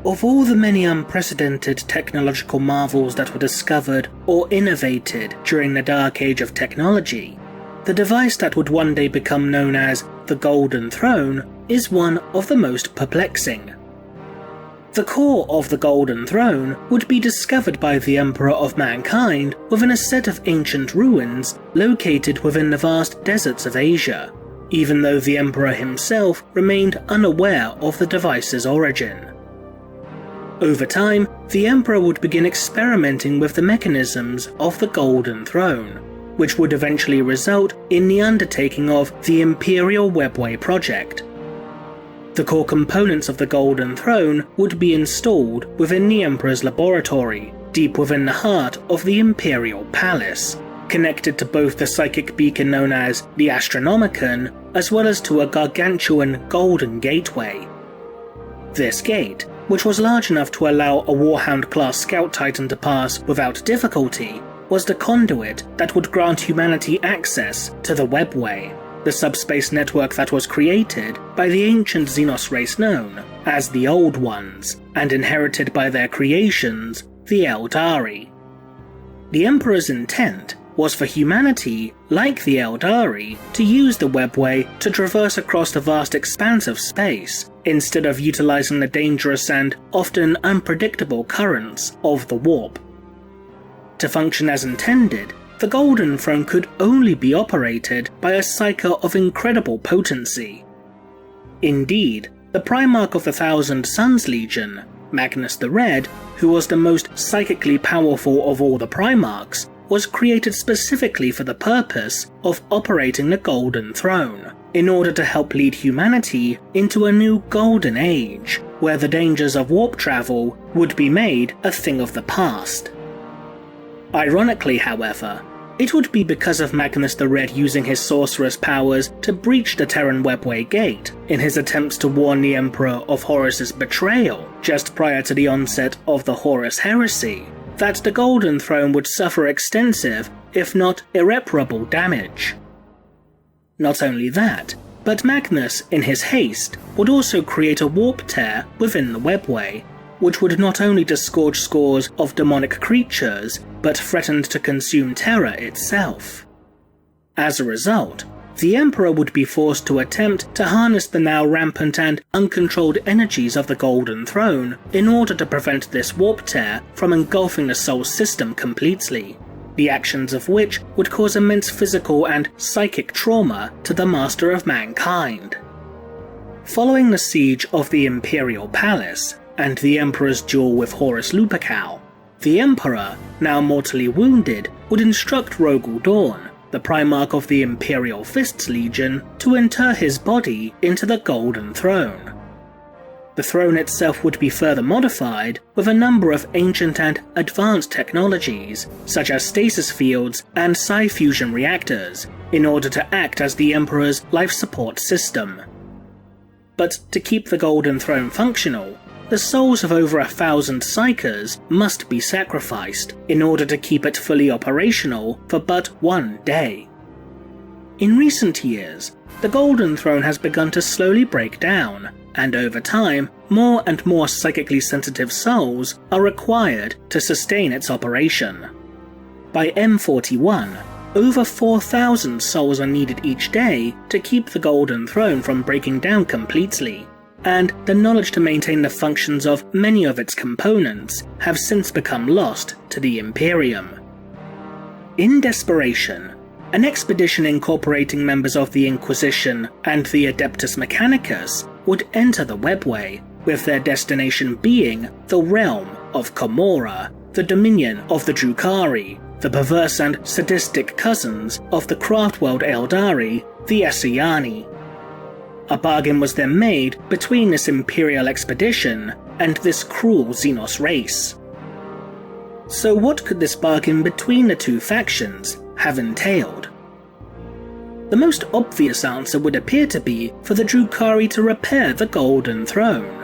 Of all the many unprecedented technological marvels that were discovered or innovated during the Dark Age of technology, the device that would one day become known as the Golden Throne is one of the most perplexing. The core of the Golden Throne would be discovered by the Emperor of Mankind within a set of ancient ruins located within the vast deserts of Asia, even though the Emperor himself remained unaware of the device's origin. Over time, the Emperor would begin experimenting with the mechanisms of the Golden Throne, which would eventually result in the undertaking of the Imperial Webway project. The core components of the Golden Throne would be installed within the Emperor's laboratory, deep within the heart of the Imperial Palace, connected to both the psychic beacon known as the Astronomicon, as well as to a gargantuan golden gateway. This gate, which was large enough to allow a Warhound-class Scout Titan to pass without difficulty, was the conduit that would grant humanity access to the Webway, the subspace network that was created by the ancient Xenos race known as the Old Ones, and inherited by their creations, the Eldari. The Emperor's intent was for humanity, like the Eldari, to use the Webway to traverse across the vast expanse of space, instead of utilizing the dangerous and often unpredictable currents of the warp. To function as intended, the Golden Throne could only be operated by a psyker of incredible potency. Indeed, the Primarch of the Thousand Suns Legion, Magnus the Red, who was the most psychically powerful of all the Primarchs, was created specifically for the purpose of operating the Golden Throne, in order to help lead humanity into a new Golden Age, where the dangers of warp travel would be made a thing of the past. Ironically, however, it would be because of Magnus the Red using his sorcerous powers to breach the Terran Webway Gate in his attempts to warn the Emperor of Horus's betrayal just prior to the onset of the Horus Heresy, that the Golden Throne would suffer extensive, if not irreparable, damage. Not only that, but Magnus, in his haste, would also create a warp tear within the Webway, which would not only disgorge scores of demonic creatures, but threatened to consume Terra itself. As a result, the Emperor would be forced to attempt to harness the now rampant and uncontrolled energies of the Golden Throne in order to prevent this warp tear from engulfing the Sol system completely, the actions of which would cause immense physical and psychic trauma to the Master of Mankind. Following the siege of the Imperial Palace, and the Emperor's duel with Horus Lupercal, the Emperor, now mortally wounded, would instruct Rogel Dawn, the Primarch of the Imperial Fists Legion, to inter his body into the Golden Throne. The throne itself would be further modified with a number of ancient and advanced technologies, such as stasis fields and psi-fusion reactors, in order to act as the Emperor's life support system. But to keep the Golden Throne functional, the souls of over 1,000 psychers must be sacrificed in order to keep it fully operational for but one day. In recent years, the Golden Throne has begun to slowly break down, and over time, more and more psychically sensitive souls are required to sustain its operation. By M41, over 4,000 souls are needed each day to keep the Golden Throne from breaking down completely, and the knowledge to maintain the functions of many of its components have since become lost to the Imperium. In desperation, an expedition incorporating members of the Inquisition and the Adeptus Mechanicus would enter the Webway, with their destination being the realm of Commorragh, the dominion of the Drukhari, the perverse and sadistic cousins of the craft-world Eldari, the Essayani. A bargain was then made between this Imperial expedition and this cruel Xenos race. So what could this bargain between the two factions have entailed? The most obvious answer would appear to be for the Drukhari to repair the Golden Throne.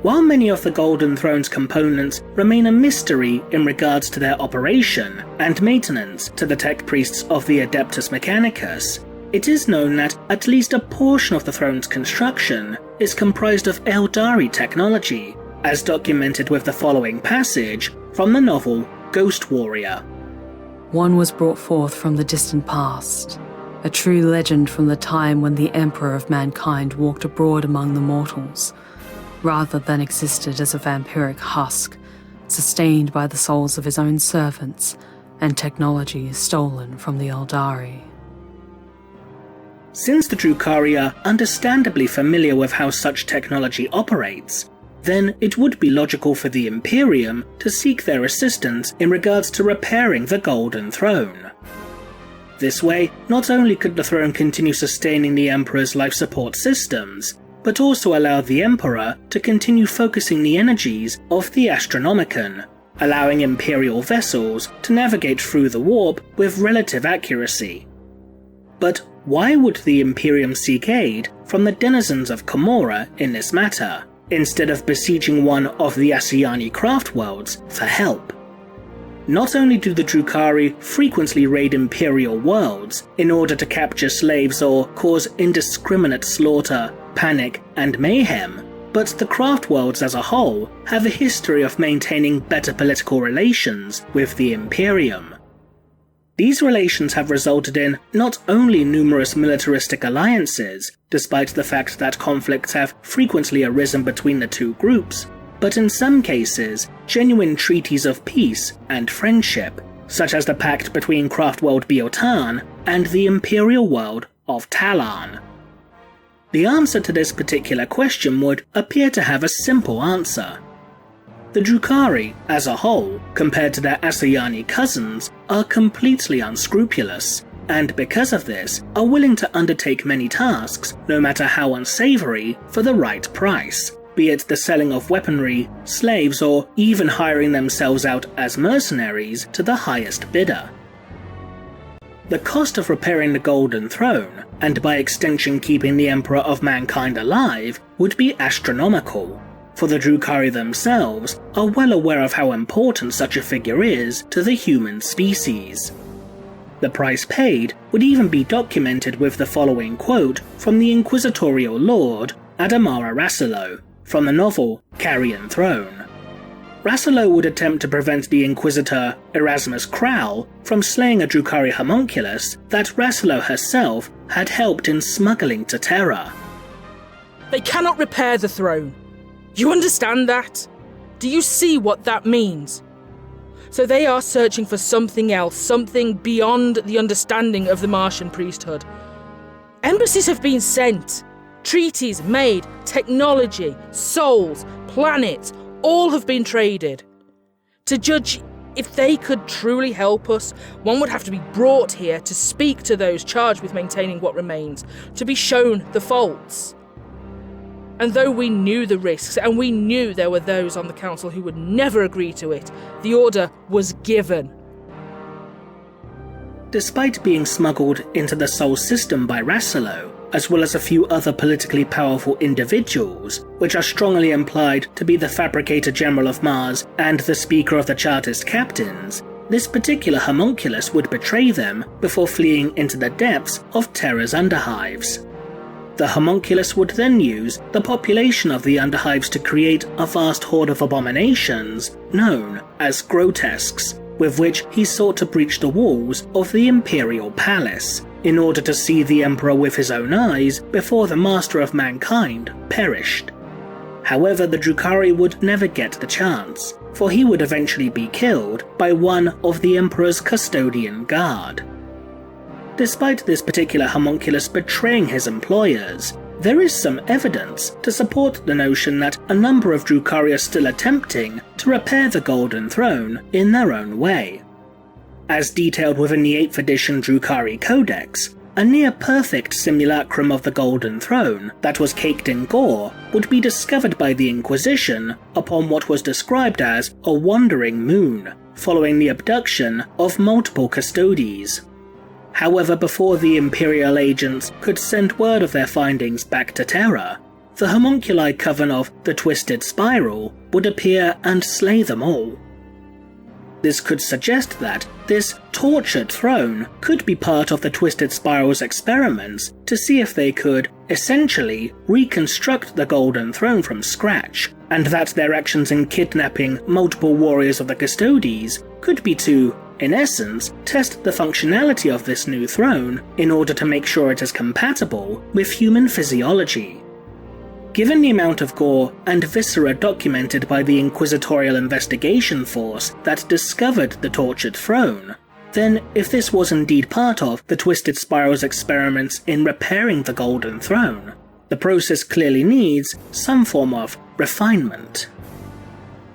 While many of the Golden Throne's components remain a mystery in regards to their operation and maintenance to the tech priests of the Adeptus Mechanicus, it is known that at least a portion of the throne's construction is comprised of Eldari technology as documented with the following passage from the novel Ghost Warrior. One was brought forth from the distant past, a true legend from the time when the Emperor of mankind walked abroad among the mortals, rather than existed as a vampiric husk, sustained by the souls of his own servants and technology stolen from the Eldari. Since the Drukhari are understandably familiar with how such technology operates, then it would be logical for the Imperium to seek their assistance in regards to repairing the Golden Throne. This way, not only could the throne continue sustaining the Emperor's life support systems, but also allow the Emperor to continue focusing the energies of the Astronomicon, allowing Imperial vessels to navigate through the warp with relative accuracy. But why would the Imperium seek aid from the denizens of Commorragh in this matter, instead of besieging one of the Asciani craft worlds for help? Not only do the Drukhari frequently raid Imperial worlds in order to capture slaves or cause indiscriminate slaughter, panic, and mayhem, but the craft worlds as a whole have a history of maintaining better political relations with the Imperium. These relations have resulted in not only numerous militaristic alliances, despite the fact that conflicts have frequently arisen between the two groups, but in some cases, genuine treaties of peace and friendship, such as the pact between craft world Biotan and the Imperial world of Talon. The answer to this particular question would appear to have a simple answer. The Drukhari, as a whole, compared to their Asciani cousins, are completely unscrupulous, and because of this, are willing to undertake many tasks, no matter how unsavory, for the right price, be it the selling of weaponry, slaves, or even hiring themselves out as mercenaries to the highest bidder. The cost of repairing the Golden Throne, and by extension keeping the Emperor of Mankind alive, would be astronomical, for the Drukhari themselves are well aware of how important such a figure is to the human species. The price paid would even be documented with the following quote from the Inquisitorial Lord Adamara Rassilo, from the novel Carrion Throne. Rassilo would attempt to prevent the Inquisitor Erasmus Crowell from slaying a Drukhari homunculus that Rassilo herself had helped in smuggling to Terra. They cannot repair the throne. You understand that? Do you see what that means? So they are searching for something else, something beyond the understanding of the Martian priesthood. Embassies have been sent, treaties made, technology, souls, planets, all have been traded. To judge if they could truly help us, one would have to be brought here to speak to those charged with maintaining what remains, to be shown the faults. And though we knew the risks, and we knew there were those on the council who would never agree to it, the order was given. Despite being smuggled into the Sol system by Rassilo, as well as a few other politically powerful individuals, which are strongly implied to be the Fabricator General of Mars and the Speaker of the Chartist Captains, this particular homunculus would betray them before fleeing into the depths of Terra's underhives. The homunculus would then use the population of the underhives to create a vast horde of abominations known as grotesques, with which he sought to breach the walls of the Imperial Palace, in order to see the Emperor with his own eyes before the Master of Mankind perished. However, the Drukhari would never get the chance, for he would eventually be killed by one of the Emperor's custodian guard. Despite this particular homunculus betraying his employers, there is some evidence to support the notion that a number of Drukhari are still attempting to repair the Golden Throne in their own way. As detailed within the 8th edition Drukhari Codex, a near-perfect simulacrum of the Golden Throne that was caked in gore would be discovered by the Inquisition upon what was described as a wandering moon, following the abduction of multiple custodies. However, before the Imperial agents could send word of their findings back to Terra, the homunculi coven of the Twisted Spiral would appear and slay them all. This could suggest that this tortured throne could be part of the Twisted Spiral's experiments to see if they could, essentially, reconstruct the Golden Throne from scratch, and that their actions in kidnapping multiple warriors of the Custodes could be to, in essence, test the functionality of this new throne in order to make sure it is compatible with human physiology. Given the amount of gore and viscera documented by the Inquisitorial Investigation Force that discovered the tortured throne, then if this was indeed part of the Twisted Spiral's experiments in repairing the Golden Throne, the process clearly needs some form of refinement.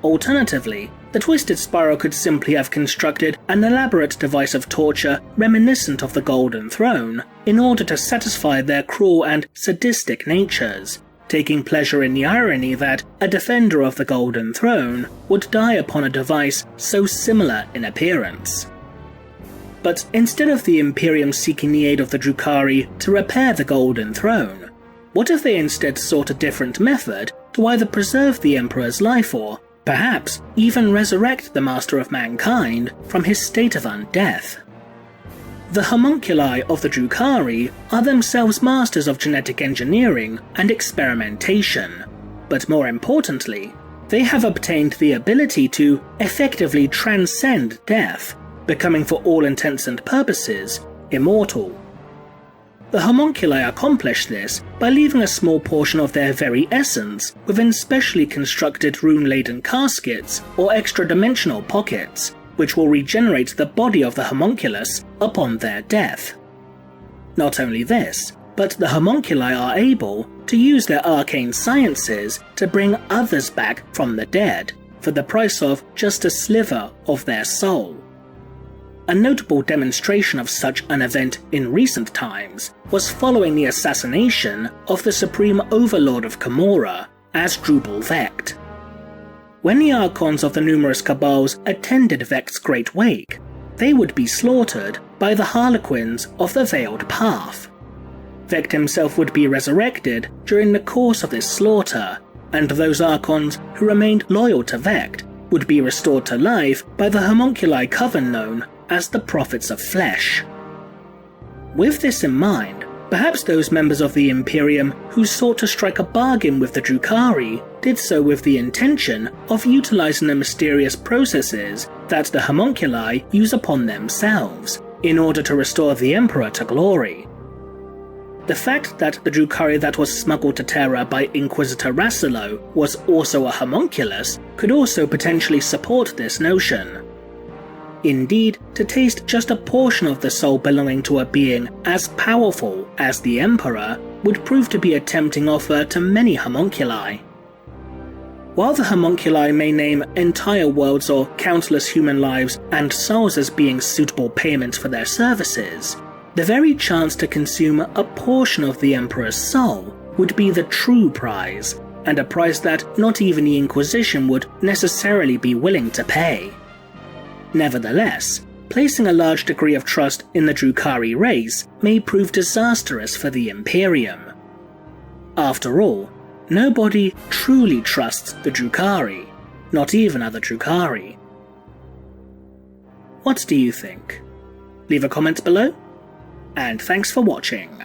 Alternatively, the Twisted Spiral could simply have constructed an elaborate device of torture reminiscent of the Golden Throne in order to satisfy their cruel and sadistic natures, taking pleasure in the irony that a defender of the Golden Throne would die upon a device so similar in appearance. But instead of the Imperium seeking the aid of the Drukhari to repair the Golden Throne, what if they instead sought a different method to either preserve the Emperor's life or, perhaps, even resurrect the Master of Mankind from his state of undeath? The homunculi of the Drukhari are themselves masters of genetic engineering and experimentation, but more importantly, they have obtained the ability to effectively transcend death, becoming for all intents and purposes immortal. The homunculi accomplish this by leaving a small portion of their very essence within specially constructed rune-laden caskets or extra-dimensional pockets, which will regenerate the body of the homunculus upon their death. Not only this, but the homunculi are able to use their arcane sciences to bring others back from the dead, for the price of just a sliver of their soul. A notable demonstration of such an event in recent times was following the assassination of the Supreme Overlord of Commorragh, Asdrubal Vecht. When the Archons of the numerous Cabals attended Vecht's great wake, they would be slaughtered by the Harlequins of the Veiled Path. Vecht himself would be resurrected during the course of this slaughter, and those Archons who remained loyal to Vecht would be restored to life by the homunculi coven known as the Prophets of Flesh. With this in mind, perhaps those members of the Imperium who sought to strike a bargain with the Drukhari did so with the intention of utilizing the mysterious processes that the homunculi use upon themselves in order to restore the Emperor to glory. The fact that the Drukhari that was smuggled to Terra by Inquisitor Rassilo was also a homunculus could also potentially support this notion. Indeed, to taste just a portion of the soul belonging to a being as powerful as the Emperor would prove to be a tempting offer to many homunculi. While the homunculi may name entire worlds or countless human lives and souls as being suitable payments for their services, the very chance to consume a portion of the Emperor's soul would be the true prize, and a price that not even the Inquisition would necessarily be willing to pay. Nevertheless, placing a large degree of trust in the Drukhari race may prove disastrous for the Imperium. After all, nobody truly trusts the Drukhari, not even other Drukhari. What do you think? Leave a comment below, and thanks for watching.